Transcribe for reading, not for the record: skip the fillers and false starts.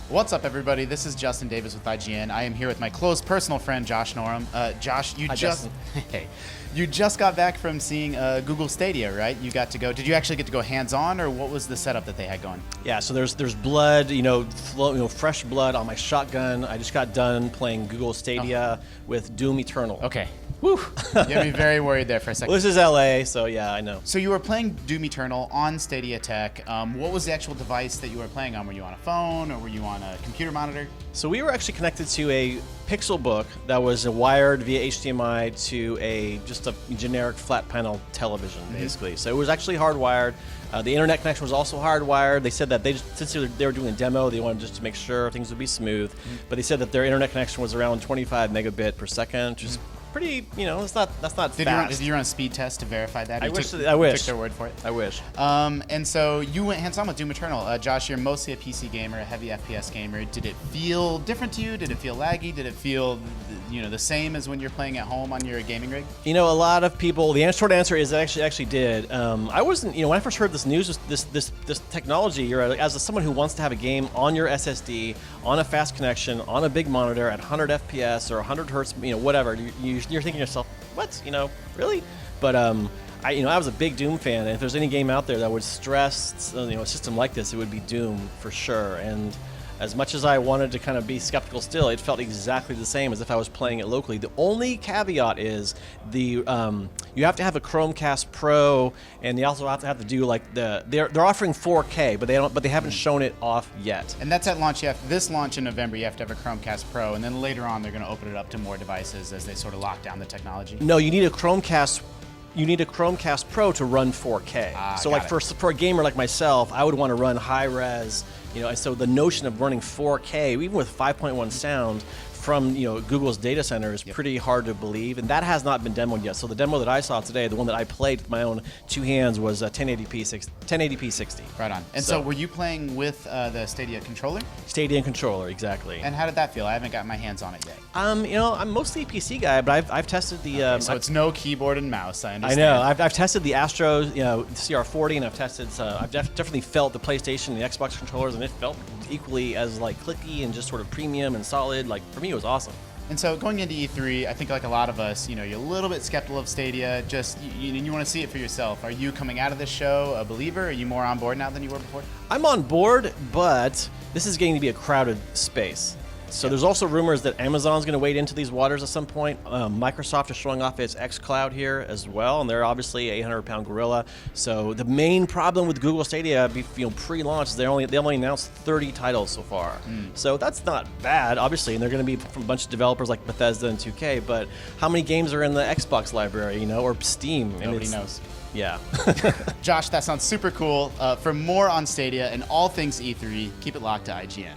What's up, everybody? This is Justin Davis with IGN. I am here with my close personal friend, Josh Norum. Josh, you just got back from seeing Google Stadia, right? You got to go. Did you actually get to go hands-on, or what was the setup that they had going? Yeah, so there's blood, fresh blood on my shotgun. I just got done playing Google Stadia with Doom Eternal. Okay. Woo! You had me very worried there for a second. Well, this is LA, so yeah, I know. So you were playing Doom Eternal on Stadia Tech. What was the actual device that you were playing on? Were you on a phone, or were you on a computer monitor? So we were actually connected to a Pixelbook that was wired via HDMI to just a generic flat panel television, basically. So it was actually hardwired. The internet connection was also hardwired. They said that since they were doing a demo, they wanted just to make sure things would be smooth. But they said that their internet connection was around 25 megabit per second, which is pretty, that's not fast. Did you run a speed test to verify that? I wish. Took their word for it. I wish. And so you went hands-on with Doom Eternal. Josh, you're mostly a PC gamer, a heavy FPS gamer. Did it feel different to you? Did it feel laggy? Did it feel, the same as when you're playing at home on your gaming rig? A lot of people. The short answer is it actually did. I wasn't. When I first heard this news, this technology, as someone who wants to have a game on your SSD, on a fast connection, on a big monitor at 100 FPS or 100 hertz, whatever. You're thinking to yourself, what? Really? But I was a big Doom fan, and if there's any game out there that would stress a system like this, it would be Doom for sure. And as much as I wanted to kind of be skeptical still, it felt exactly the same as if I was playing it locally. The only caveat is you have to have a Chromecast Pro, and you also have to do they're offering 4K, but they haven't shown it off yet. And that's at launch. This launch in November, you have to have a Chromecast Pro, and then later on they're going to open it up to more devices as they sort of lock down the technology. No, you need a Chromecast. You need a Chromecast Pro to run 4K. So for a gamer like myself, I would want to run high res. So the notion of running 4K, even with 5.1 sound, from Google's data center is pretty hard to believe, and that has not been demoed yet. So the demo that I saw today, the one that I played with my own two hands, was 1080p 60. Right on. And so were you playing with the Stadia controller? Stadia controller, exactly. And how did that feel? I haven't gotten my hands on it yet. I'm mostly a PC guy, but I've tested the. So it's no keyboard and mouse. I understand. I know. I've tested the Astro, CR40, and I've tested. I've definitely felt the PlayStation and the Xbox controllers, and it felt equally as clicky and just sort of premium and solid. For me, it was awesome. And so going into E3, I think like a lot of us, you're a little bit skeptical of Stadia. Just you want to see it for yourself. Are you coming out of this show a believer? Are you more on board now than you were before? I'm on board, but this is getting to be a crowded space. So there's also rumors that Amazon's going to wade into these waters at some point. Microsoft is showing off its xCloud here as well, and they're obviously a 800-pound gorilla. So the main problem with Google Stadia, pre-launch, is they only announced 30 titles so far. So that's not bad, obviously, and they're going to be from a bunch of developers like Bethesda and 2K. But how many games are in the Xbox library, or Steam? Nobody knows. Yeah. Josh, that sounds super cool. For more on Stadia and all things E3, keep it locked to IGN.